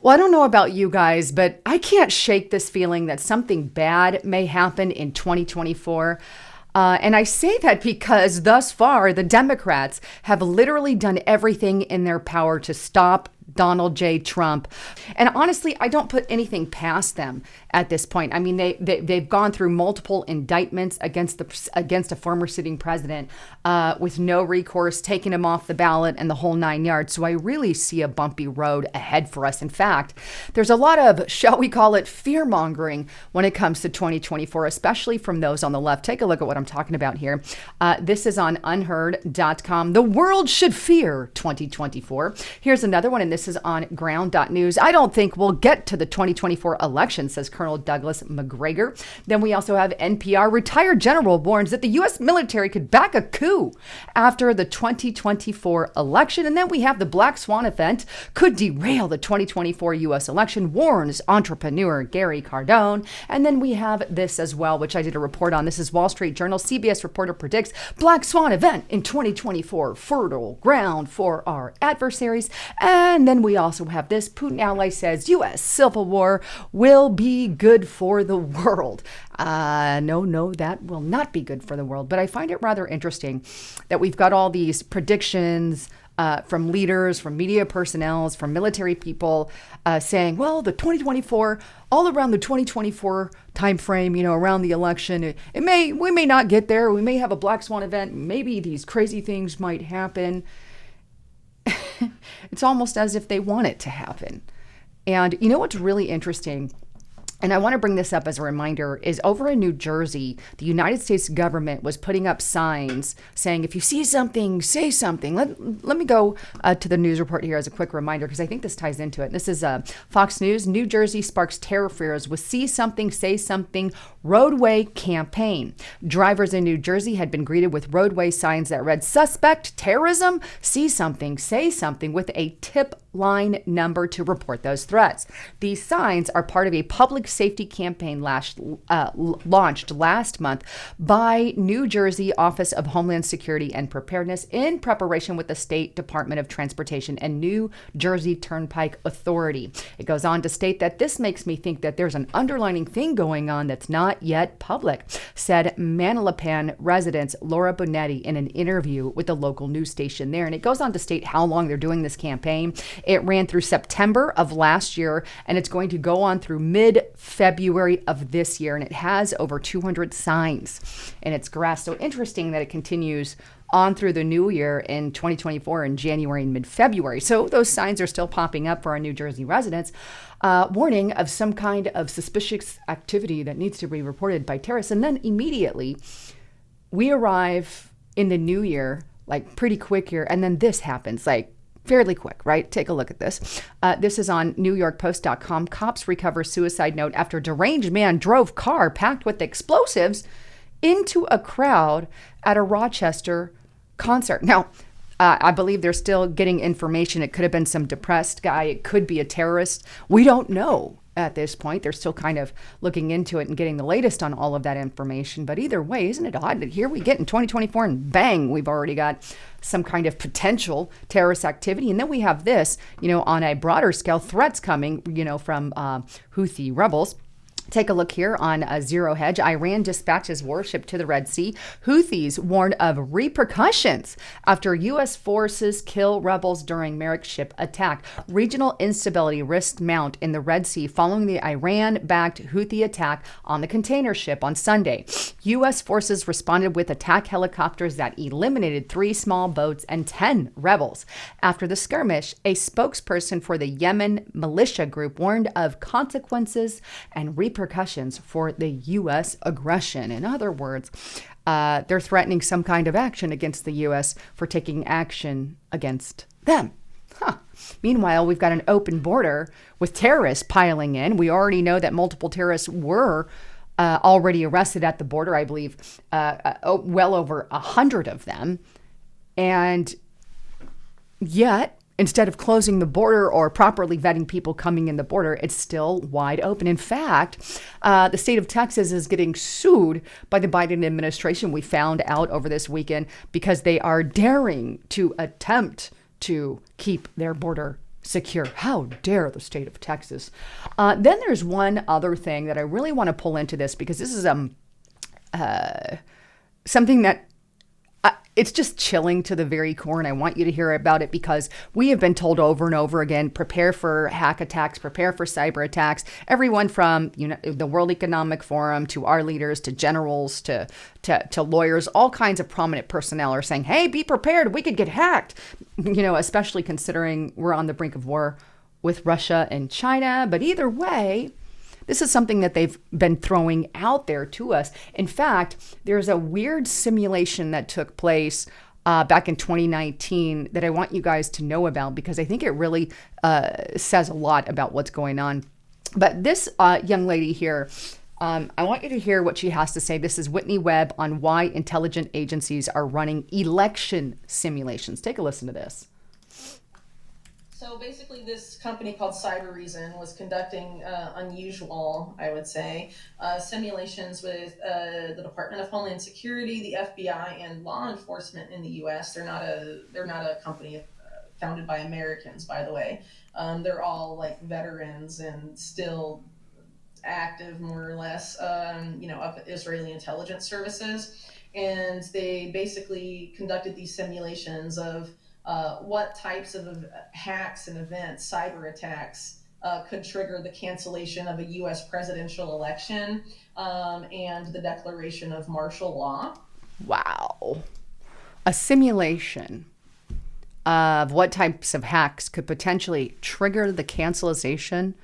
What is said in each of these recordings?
Well, I don't know about you guys, but I can't shake this feeling that something bad may happen in 2024. And I say that because thus far, the Democrats have literally done everything in their power to stop Donald J. Trump. And honestly, I don't put anything past them at this point. I mean, they've gone through multiple indictments against a former sitting president with no recourse, taking him off the ballot and the whole 9 yards. So I really see a bumpy road ahead for us. In fact, there's a lot of, shall we call it, fear mongering when it comes to 2024, especially from those on the left. Take a look at what I'm talking about here. This is on unheard.com. The world should fear 2024. Here's another one, and this is on ground.news. I don't think we'll get to the 2024 election, says Colonel Douglas McGregor. Then we also have NPR retired general warns that the U.S. military could back a coup after the 2024 election. And then we have the Black Swan event could derail the 2024 U.S. election, warns entrepreneur Gary Cardone. And then we have this as well, which I did a report on. This is Wall Street Journal. CBS reporter predicts Black Swan event in 2024, fertile ground for our adversaries. And then we also have this. Putin ally says U.S. civil war will be good for the world. No, that will not be good for the world. But I find it rather interesting that we've got all these predictions from leaders, from media personnel, from military people saying, well, the 2024, all around the 2024 timeframe, around the election, we may not get there. We may have a Black Swan event. Maybe these crazy things might happen. It's almost as if they want it to happen. And you know what's really interesting? And I want to bring this up as a reminder, is over in New Jersey, the United States government was putting up signs saying, if you see something, say something. Let me go to the news report here as a quick reminder, because I think this ties into it. This is Fox News. New Jersey sparks terror fears with see something, say something roadway campaign. Drivers in New Jersey had been greeted with roadway signs that read, suspect terrorism, see something, say something, with a tip line number to report those threats. These signs are part of a public safety campaign launched last month by New Jersey Office of Homeland Security and Preparedness in preparation with the State Department of Transportation and New Jersey Turnpike Authority. It goes on to state that this makes me think that there's an underlying thing going on that's not yet public, said Manalapan resident Laura Bonetti in an interview with the local news station there. And it goes on to state how long they're doing this campaign. It ran through September of last year, and it's going to go on through mid-February of this year, and it has over 200 signs in its grasp. So interesting that it continues on through the new year in 2024 in January and mid-February. So those signs are still popping up for our New Jersey residents, warning of some kind of suspicious activity that needs to be reported by terrorists. And then immediately we arrive in the new year, like pretty quick here, and then this happens, like fairly quick, right? Take a look at this. This is on NewYorkPost.com. Cops recover suicide note after deranged man drove car packed with explosives into a crowd at a Rochester concert. Now, I believe they're still getting information. It could have been some depressed guy. It could be a terrorist. We don't know at this point. They're still kind of looking into it and getting the latest on all of that information. But either way, isn't it odd that here we get in 2024 and bang, we've already got some kind of potential terrorist activity. And then we have this, on a broader scale, threats coming, from Houthi rebels. Take a look here on Zero Hedge. Iran dispatches warship to the Red Sea. Houthis warn of repercussions after U.S. forces kill rebels during Merrick ship attack. Regional instability risks mount in the Red Sea following the Iran-backed Houthi attack on the container ship on Sunday. U.S. forces responded with attack helicopters that eliminated 3 small boats and 10 rebels. After the skirmish, a spokesperson for the Yemen militia group warned of consequences and repercussions for the U.S. aggression. In other words, they're threatening some kind of action against the U.S. for taking action against them. Meanwhile, we've got an open border with terrorists piling in. We already know that multiple terrorists were already arrested at the border, I believe, well over 100 of them. And yet, instead of closing the border or properly vetting people coming in the border, it's still wide open. In fact, the state of Texas is getting sued by the Biden administration, we found out over this weekend, because they are daring to attempt to keep their border secure. How dare the state of Texas? Then there's one other thing that I really want to pull into this, because this is something that it's just chilling to the very core, and I want you to hear about it, because we have been told over and over again, prepare for hack attacks, prepare for cyber attacks. Everyone from the World Economic Forum to our leaders to generals to lawyers, all kinds of prominent personnel are saying, hey, be prepared, we could get hacked, especially considering we're on the brink of war with Russia and China. But either way, this is something that they've been throwing out there to us. In fact, there's a weird simulation that took place back in 2019 that I want you guys to know about, because I think it really says a lot about what's going on. But this young lady here, I want you to hear what she has to say. This is Whitney Webb on why intelligence agencies are running election simulations. Take a listen to this. So basically, this company called Cyber Reason was conducting unusual, I would say, simulations with the Department of Homeland Security, the FBI, and law enforcement in the U.S. They're not a company founded by Americans, by the way. They're all like veterans and still active, more or less, up at Israeli intelligence services, and they basically conducted these simulations of what types of hacks and events, cyber attacks, could trigger the cancellation of a U.S. presidential election and the declaration of martial law. Wow. A simulation of what types of hacks could potentially trigger the cancellation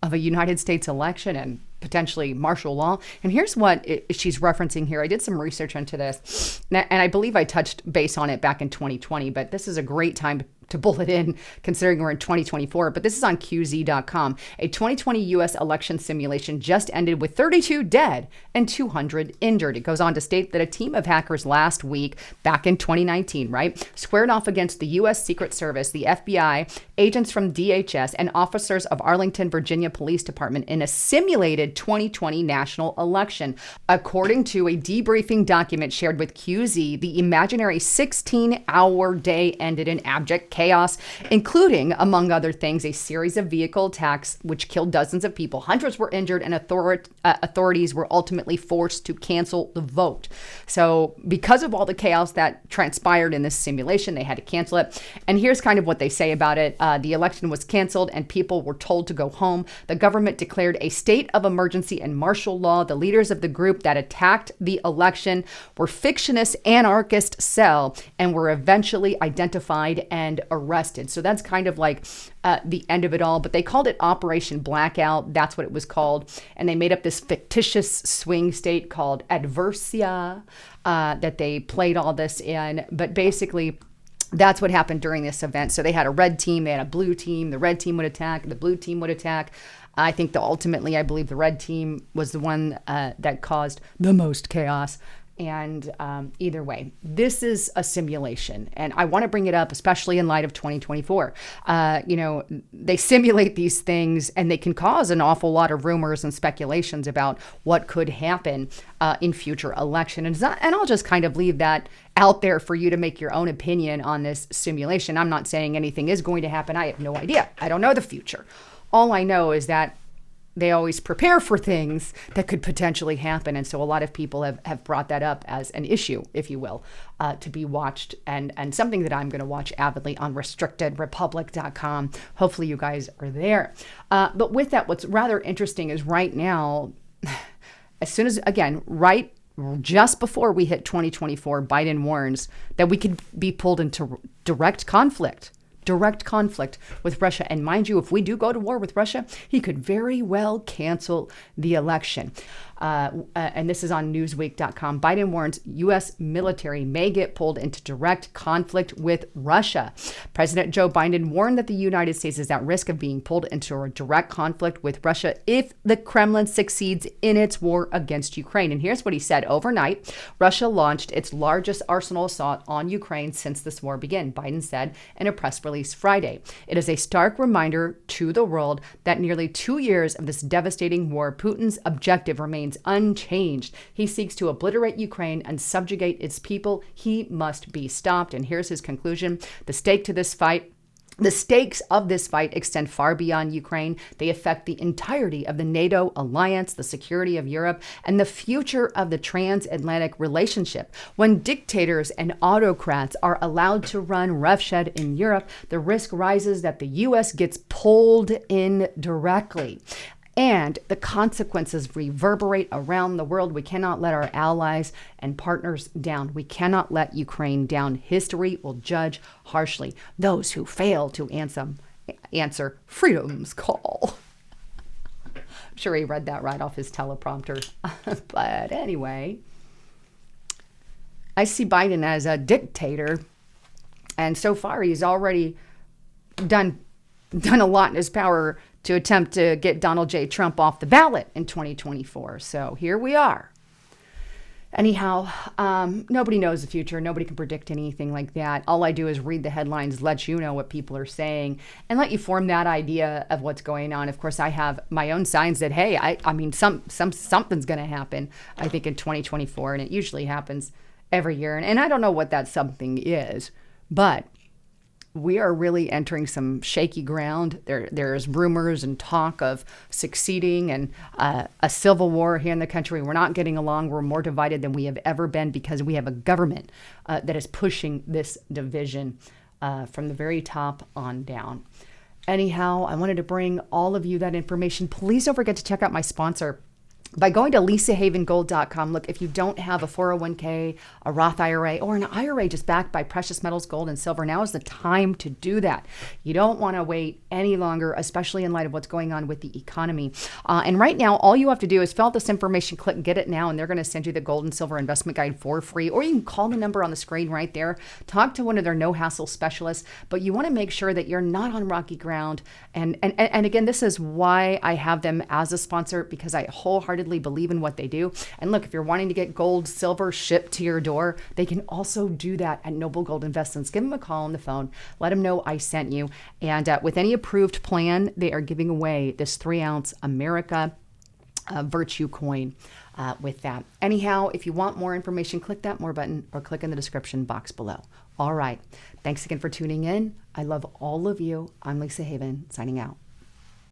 of a United States election and potentially martial law. And here's what she's referencing here. I did some research into this, and I believe I touched base on it back in 2020, but this is a great time to bullet in considering we're in 2024. But this is on QZ.com. A 2020 U.S. election simulation just ended with 32 dead and 200 injured. It goes on to state that a team of hackers last week, back in 2019, squared off against the U.S. Secret Service, the FBI, agents from DHS, and officers of Arlington, Virginia Police Department in a simulated 2020 national election. According to a debriefing document shared with QZ, the imaginary 16-hour day ended in abject chaos, including, among other things, a series of vehicle attacks which killed dozens of people. Hundreds were injured, and authorities were ultimately forced to cancel the vote. So because of all the chaos that transpired in this simulation, they had to cancel it. And here's kind of what they say about it. The election was canceled and people were told to go home. The government declared a state of emergency and martial law. The leaders of the group that attacked the election were fictionist anarchist cell and were eventually identified and arrested. So that's kind of like the end of it all, but they called it Operation Blackout. That's what it was called. And they made up this fictitious swing state called Adversia that they played all this in. But basically, that's what happened during this event. So they had a red team, they had a blue team. The red team would attack, the blue team would attack. I think ultimately, I believe the red team was the one that caused the most chaos. And either way, this is a simulation. And I want to bring it up, especially in light of 2024. They simulate these things and they can cause an awful lot of rumors and speculations about what could happen in future election. And I'll just kind of leave that out there for you to make your own opinion on this simulation. I'm not saying anything is going to happen. I have no idea. I don't know the future. All I know is that they always prepare for things that could potentially happen. And so a lot of people have brought that up as an issue, if you will, to be watched and something that I'm going to watch avidly on restrictedrepublic.com. Hopefully you guys are there. But with that, what's rather interesting is right now, as soon as, again, just before we hit 2024, Biden warns that we could be pulled into direct conflict with Russia. And mind you, if we do go to war with Russia, he could very well cancel the election. And this is on Newsweek.com. Biden warns U.S. military may get pulled into direct conflict with Russia. President Joe Biden warned that the United States is at risk of being pulled into a direct conflict with Russia if the Kremlin succeeds in its war against Ukraine. And here's what he said. Overnight, Russia launched its largest arsenal assault on Ukraine since this war began, Biden said in a press release Friday. It is a stark reminder to the world that nearly 2 years of this devastating war, Putin's objective remains unchanged. He seeks to obliterate Ukraine and subjugate its people. He must be stopped. And here's his conclusion. The stake to this fight The stakes of this fight extend far beyond Ukraine. They affect the entirety of the NATO alliance, the security of Europe, and the future of the transatlantic relationship. When dictators and autocrats are allowed to run roughshod in Europe, the risk rises that the U.S. gets pulled in directly. And the consequences reverberate around the world. We cannot let our allies and partners down. We cannot let Ukraine down. History will judge harshly those who fail to answer freedom's call. I'm sure he read that right off his teleprompter. But anyway, I see Biden as a dictator. And so far, he's already done a lot in his power to attempt to get Donald J. Trump off the ballot in 2024. So here we are. Anyhow, nobody knows the future. Nobody can predict anything like that. All I do is read the headlines, let you know what people are saying, and let you form that idea of what's going on. Of course, I have my own signs that, hey, I mean, something's going to happen, I think, in 2024, and it usually happens every year. And I don't know what that something is, but we are really entering some shaky ground. There's rumors and talk of succeeding and a civil war here in the country. We're not getting along. We're more divided than we have ever been because we have a government that is pushing this division from the very top on down. Anyhow, I wanted to bring all of you that information. Please don't forget to check out my sponsor by going to lisahavengold.com. Look, if you don't have a 401k, a Roth IRA, or an IRA just backed by precious metals, gold and silver, now is the time to do that. You don't want to wait any longer, especially in light of what's going on with the economy. And right now, all you have to do is fill out this information, click get it now, and they're going to send you the gold and silver investment guide for free. Or you can call the number on the screen right there, talk to one of their no-hassle specialists, but you want to make sure that you're not on rocky ground. And again, this is why I have them as a sponsor, because I wholeheartedly believe in what they do. And look, if you're wanting to get gold, silver shipped to your door, they can also do that at Noble Gold Investments. Give them a call on the phone. Let them know I sent you. And with any approved plan, they are giving away this 3-ounce America Virtue coin with that. Anyhow, if you want more information, click that more button or click in the description box below. All right. Thanks again for tuning in. I love all of you. I'm Lisa Haven, signing out.